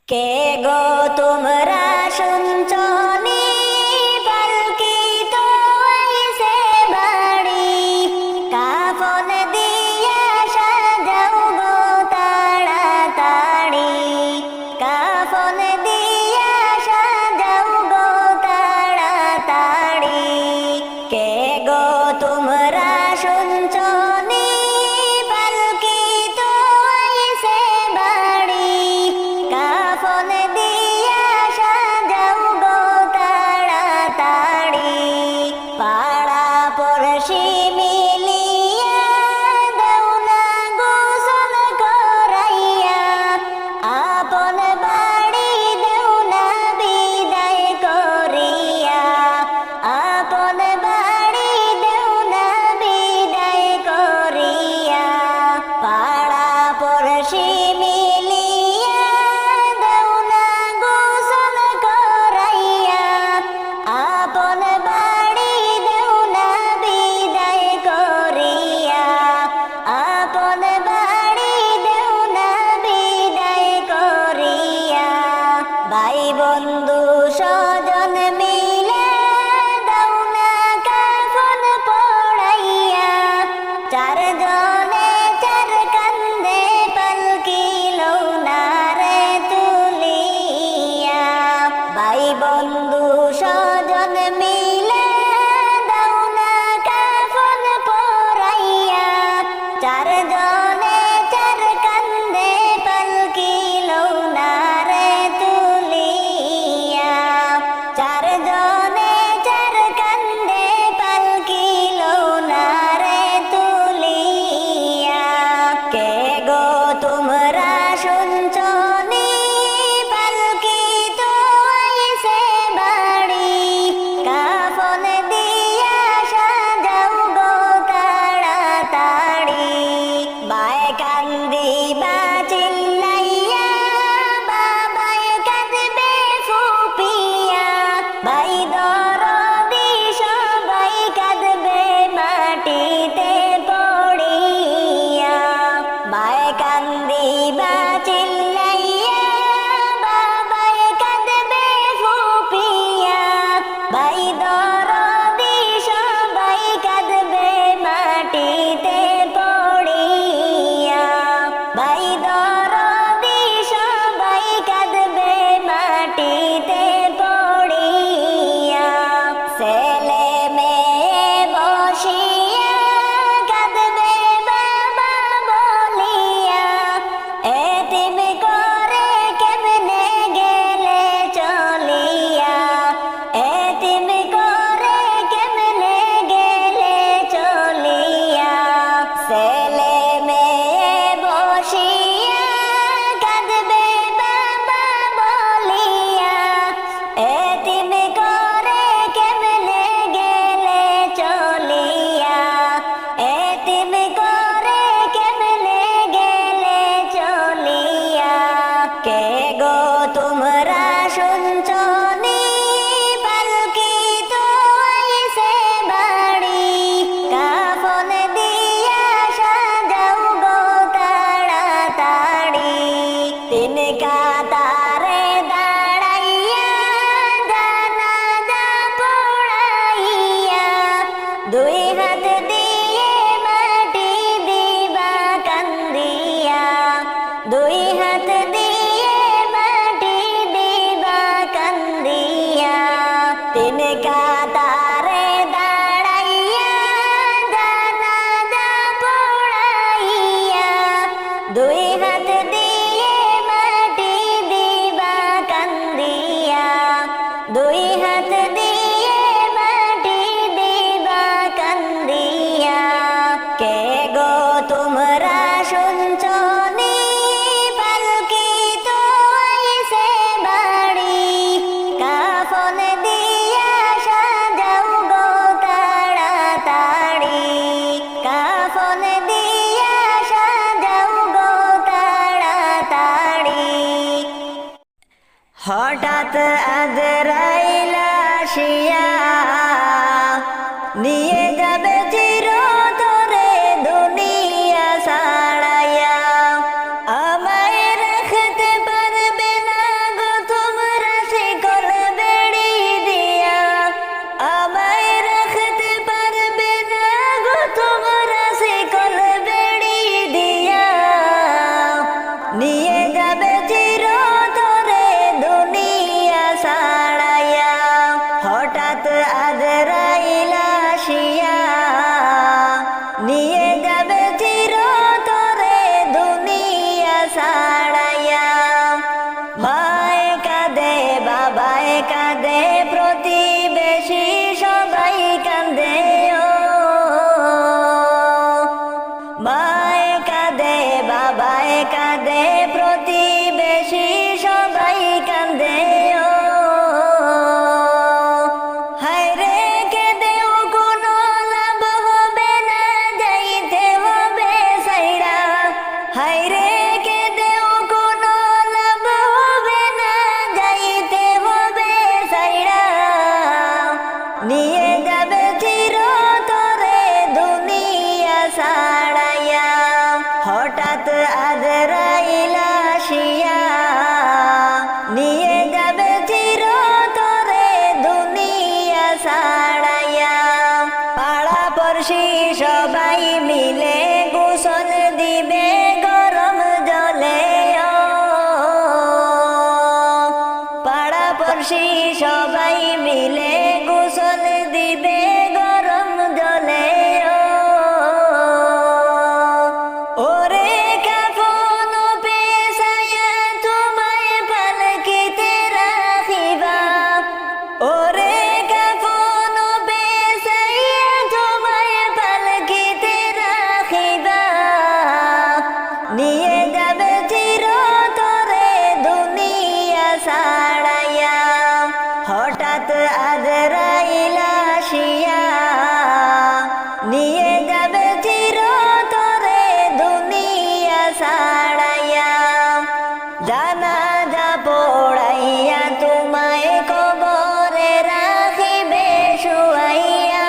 কে গো তোমরা শুনছো নি পালকিত আইছে বাড়ি, কাফন দিয়া সাজাও গো তাড়াতাড়ি, কাফন দিয়া সাজাও গো তাড়াতাড়ি। কে গো তোমরা শুনছো নি পালকিত আইছে বাড়ি, কাফন দিয়া সাজাও গো তাড়াতাড়ি। পাড়া পড়শি মিলিয়া দাও না গোসল করাইয়া, আপন বাড়ি দেও না বিদায় করিয়া, আপন বাড়ি দেও না বিদায় করিয়া। পাড়া পড়শি মিলিয়া দাও না গোসল করাইয়া, আপন বাড়ি দেও না বিদায় করিয়া, আপন বাড়ি দেও না বিদায় করিয়া। ভাই বন্ধু স্বজন মিলে দাও না কাফন পড়াইয়া, চারজনে চার কান্দে পালকি লও না রে তুলিয়া। ভাই বন্ধু স্বজন মিলে দাও না কাফন পড়াইয়া, চারজনে চার কান্দে পালকি লও না রে তুলিয়া, চারজনে চার কান্দে পালকি লও না রে তুলিয়া। কে গো তোমরা শুনছো নি পালকিত আইছে বাড়ি, কাফন দিয়া সাজাও গো তাড়াতাড়ি। বায় কান্দিবা চিল্লাইয়া, বাবায় কাঁদবে ফুপিয়া, ভাই দরদি সবাই কাঁদবে মাটিতে পড়িয়া। বায় কান্দিবা চিল্লাইয়া, বাবায় কাঁদবে ফুপিয়া, ভাই দরদি সবাই কাঁদবে মাটিতে পড়িয়া, ভাই দরদি সবাই কাঁদবে মাটিতে পড়িয়া। ছেলে মেয়ে বসিয়া কাঁদবে বাবা বলিয়া, এতিম করে কেমনে গেলে চলিয়া, এতিম করে কেমনে গেলে চলিয়া। ছেলে মেয়ে বসিয়া কাঁদবে বাবা বলিয়া, এতিম করে কেমনে গেলে চলিয়া, এতিম করে কেমনে গেলে চলিয়া। কে গো তোমরা শুনছো নি পালকিত আইছে বাড়ি, কাফন দিয়া সাজাও গো তাড়াতাড়ি। তিন কাতারে দাঁড়াইয়া জানাজা পড়াইয়া, দুই হাত দিয়ে মাটি দিবা কান্দিয়া, দুই হাত দিয়ে মাটি দিবা কান্দিয়া। তিন কাতারে দাঁড়াইয়া জানাজা পড়াইয়া, দুই হাত দিয়ে মাটি দিবা কান্দিয়া, দুই হাত দিয়ে মাটি দিবা কান্দিয়া। কে গো তোমরা শুনছো নি পালকিত আইছে বাড়ি, কাফন দিয়া সাজাও গো তাড়াতাড়ি, কাফন দিয়া সাজাও গো তাড়াতাড়ি। হঠাৎ আজরাইল আসিয়া নিয়ে যাবে চিরতরে দুনিয়া ছাড়াইয়া, আমায় রাখতে পারবে না পড়শি সবাই মিলে গোসল দিবে গরম জলে ওরে কাফন পেছায়া তোমায় পালকিতে রাখিবা ওরে কাফন পেছায়া তোমায় পালকিতে রাখিবা নিয়ে যাবে চিরতরে দুনিয়া ছাড়াইয়া হঠাৎ আজরাইল আসিয়া নিয়ে যাবে চিরতরে দুনিয়া ছাড়াইয়া জানাজা পড়াইয়া তোমায় কবরে রাখিবে শুয়াইয়া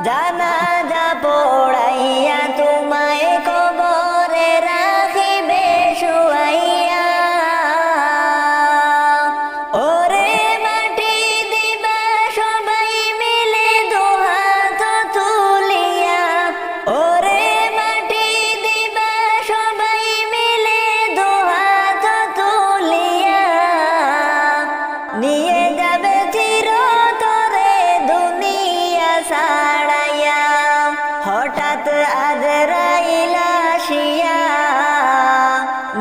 জানাজা পড়াইয়া তোমায় কবরে রাখিবে শুয়াইয়া ওরে মাটি দিবা সবাই মিলে দুহাত তুলিয়া ওরে মাটি দিবা সবাই মিলে দুহাত তুলিয়া নিয়ে যাবে চিরতরে দুনিয়া ছাড়াইয়া হঠাৎ আজরাইল আসিয়া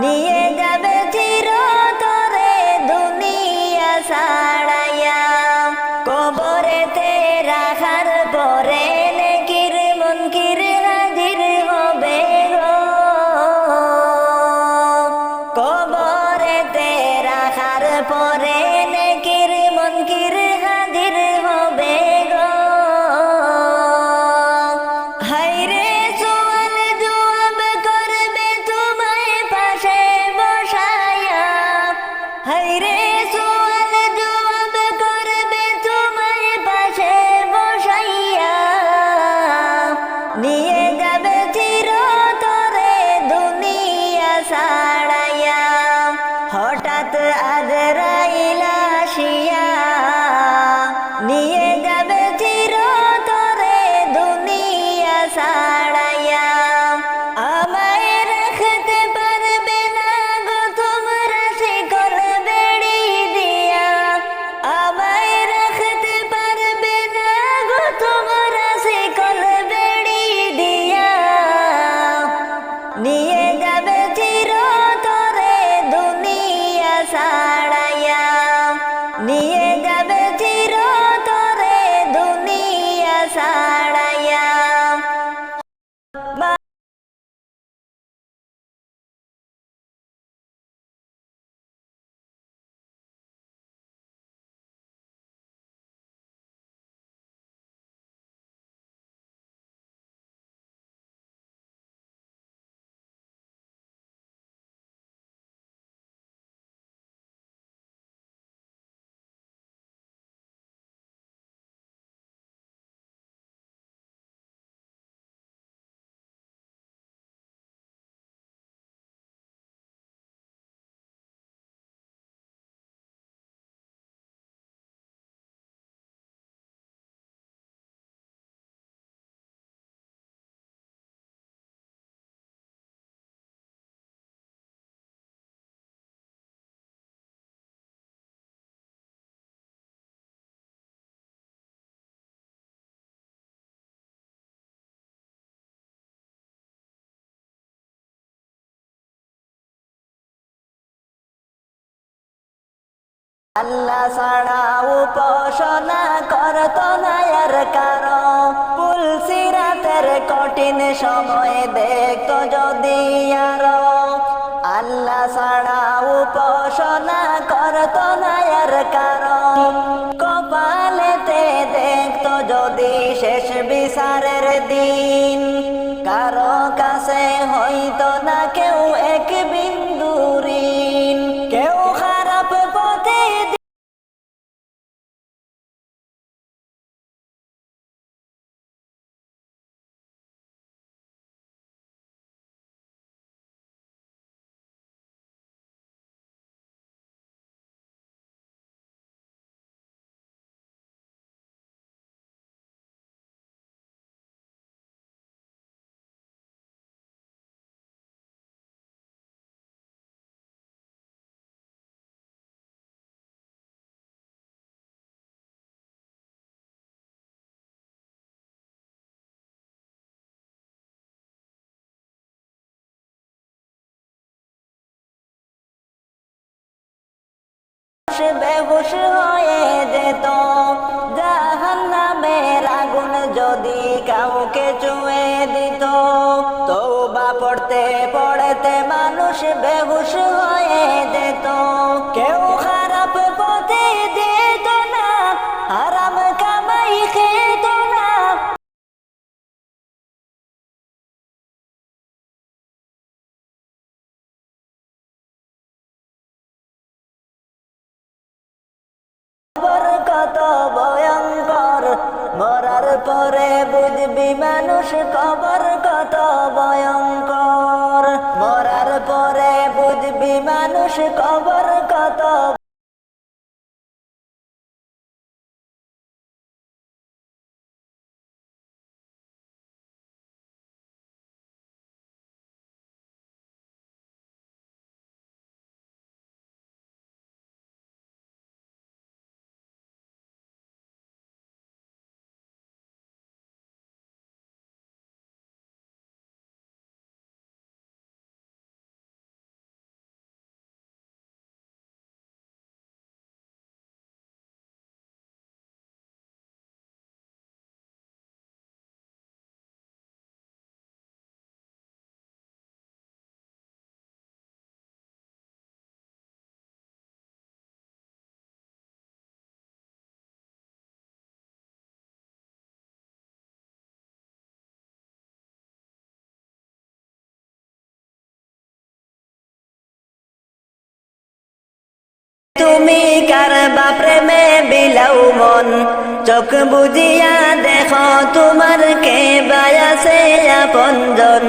নিয়ে যাবে চিরতরে দুনিয়া ছাড়াইয়া কবরেতে রাখার পরে নেকির মুনকির হাজির হবে গো কবরেতে রাখার পরে নেকির মুনকির হাজির হবে গো হায়রে সোয়াল জবাব করবে তোমায় পাশে বসায়া হায়রে সোয়াল জবাব করবে তোমায় পাশে বসাইয়া নিয়ে যাবে চিরতরে দুনিয়া ছাড়াইয়া হঠাৎ আজরাইল আসিয়া নিয়ে যাবে চিরতরে দুনিয়া ছাড়াইয়া আমায় রাখতে পারবে না গো তোমরা শিকল বেড়ি দিয়া আমায় রাখতে পারবে না গো তোমরা শিকল বেড়ি দিয়া নিয়ে যাবে চিরতরে দুনিয়া ছাড়াইয়া নিয়ে যাবে চিরতরে দুনিয়া ছাড়াইয়া আল্লাহ ছাড়া উপাসনা করত না আর কারো পুলসিরাতের কঠিন সময় দেখতো যদি আরো আল্লাহ ছাড়া উপাসনা করত না আর কারো কপালেতে দেখতো যদি শেষ বিচারের দিন কারো কাছে হইতো না কেউ এক বিন্দু ঋণ কেউ খারাপ পথে বেহুশ হয়ে যেত। জাহান্নামের আগুন যদি কাউকে ছুঁয়ে দিত, তওবা পড়তে পড়তে মানুষ বেহুশ হয়ে যেত। কেউ খারাপ পথে যেত না, হারাম কামাই খেত না। কবর কত ভয়ঙ্কর, মরার পরে বুঝবি মানুষ কবর কত ভয়ঙ্কর। মরার পরে বুঝবি মানুষ কবর কত। তুমি কারবা প্রেমে বিলাও মন, চোখ বুজিয়া দেখো তোমার কে বায়াসে আপনজন।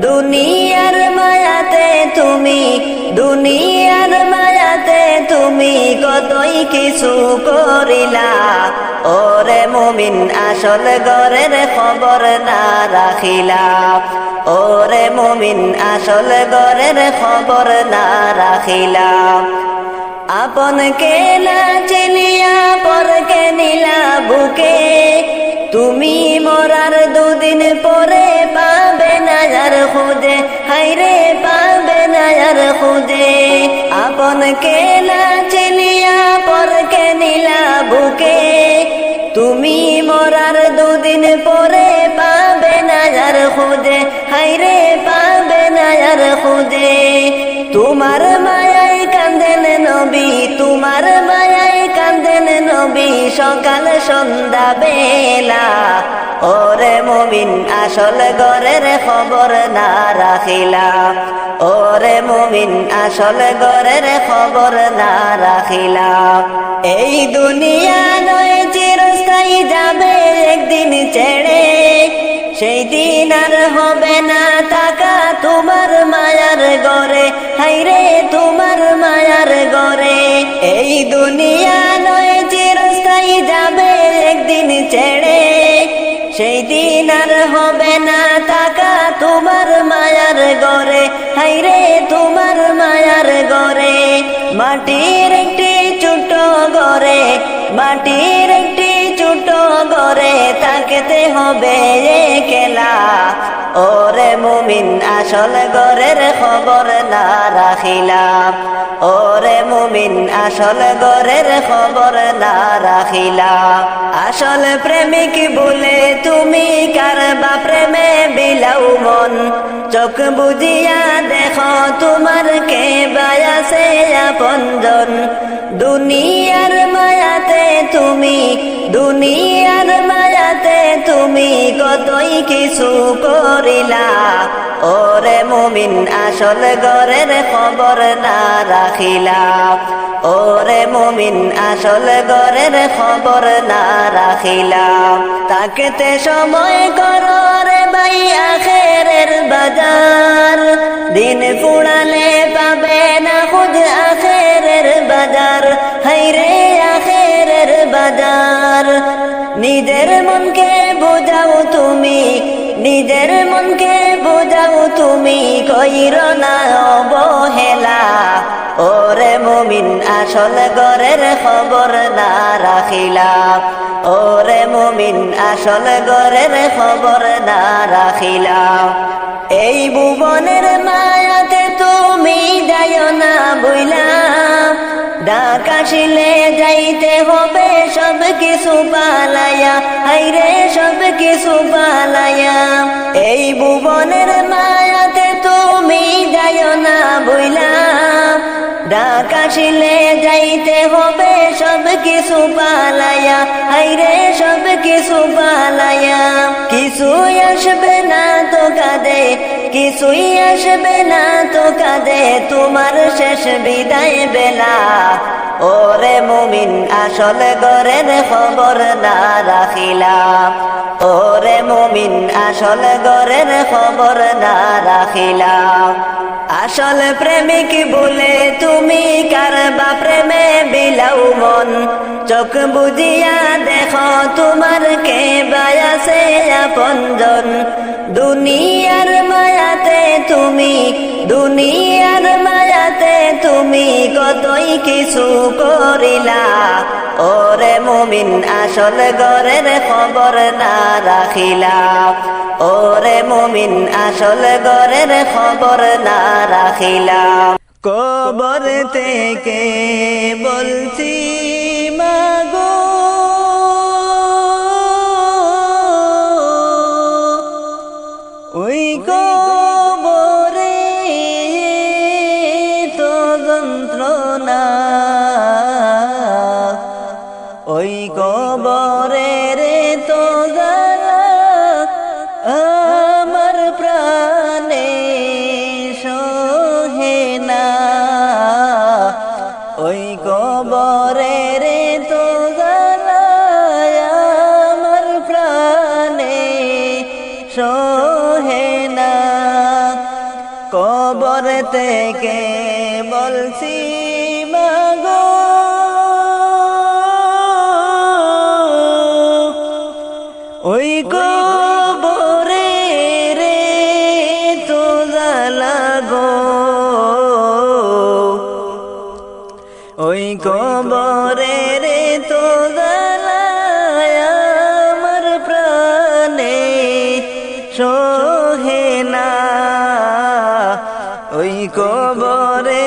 দুনিয়ার মায়াতে তুমি, দুনিয়ার মায়াতে তুমি কতই কিছু করিলা। ওরে মুমিন আসল ঘরের খবর না রাখিলা। ওরে মুমিন আসল ঘরের খবর না রাখিলা। আপন কে না চিনিয়া পরকে নিলা বুকে, তুমি মরার দুদিন পরে পাবে না আর খুঁজে, হায়রে পাবে না আর খুঁজে। আপন কে না চিনিয়া পরকে নিলা বুকে, তুমি মরার দুদিন পরে পাবে না আর খুঁজে, হায়রে পাবে না আর খুঁজে। তোমার মায়ায় কান্দেন নবী, তোমার মায়ায় কান্দেন নবী সকাল সন্ধ্যা বেলা। ওরে মুমিন আসল ঘরের খবর না রাখিলা। ওরে মুমিন আসল ঘরের খবর না রাখিলা। এই দুনিয়া নয় চিরস্থায়ী, যাবে একদিন ছেড়ে। সেই দিন আর হবে না টাকা তোমার মায়ার ঘরে, হায়রে তোমার মায়ার ঘরে। এই দুনিয়া নয় চিরস্থায়ী, যাবে একদিন ছেড়ে। সেই দিন আর হবে না টাকা তোমার মায়ার ঘরে, হায়রে তোমার মায়ার ঘরে। মাটির একটি ছোট ঘরে, মাটির একটি ছোট ঘরে থাকতে হবে একলা। ওরে মুমিন আসল ঘরের খবর না রাখিলা। ওরে মুমিন আসল ঘরের খবর না রাখিলা। আসল প্রেমিক বলে তুমি কারবা প্রেমে বিলাও মন, চোখ বুজিয়া দেখো তোমার কে বায়াসে আপনজন। দুনিয়ার মায়াতে তুমি, দুনিয়ার মায়াতে তুমি কতই কিছু করিলা। ওরে মুমিন আসল ঘরের খবর না রাখিলা। ওরে মুমিন আসল ঘরের খবর না রাখিলা। তাকতে সময় করো রে ভাই আখেরের বাজার, দিন ফুড়ালে পাবে না খুদ আখেরের বাজার, হায়রে আখেরের বাজার। নিজের মনকে বোঝাও তুমি, নিজের মনকে বোঝাও তুমি, কইরো না অবহেলা। ওরে মুমিন আসল ঘরের খবর না রাখিলা। ওরে মুমিন আসল ঘরের খবর না রাখিলা। এই ভুবনের মায়াতে তুমি যাইও না বইলা, ডাক আসিলে যাইতে হবে সব কিছু পালাইয়া, হাইরে সব কিছু পালাইয়া। এই ভুবনের মায়াতে তুমি যাইও না বইলা, ডাক আসিলে যাইতে হবে সব কিছু পালাইয়া, হাইরে সব কিছু পালাইয়া। কিছুই আসবে না তো কাঁদে, কিছুই আসবে না তো কাঁদে তোমার শেষ বিদায় বেলা। ওরে মুমিন আসল ঘরের খবর না রাখিলা, ওরে মুমিন আসল ঘরের খবর না রাখিলা। আসল প্রেমিক বলে তুমি কারবা প্রেমে বিলাও মন, চোখ বুঝিয়া দেখো তোমার কে বায়াসে আপনজন। দুনিয়ার মায়াতে তুমি, দুনিয়ার মায়াতে তুমি কতই কিছু করিলা। ওরে মুমিন আসল ঘরের খবর না রাখিলা, ওরে মুমিন আসল ঘরের খবর না রাখিলা। কবর থেকে বলছি মাগো, ওই কবরে তো যন্ত্রণা, ওই কবরে রে তো জ্বালা, আমার প্রাণে সহে না। ওই কবরে রে তো জ্বালা, আমার প্রাণে সহে না। কবর থেকে বলছি মাগো, ওই কবরে রে তো জ্বালা গো, ওই কবরে রে তো জ্বালা, আমার প্রাণে সহে না। ওই কবরে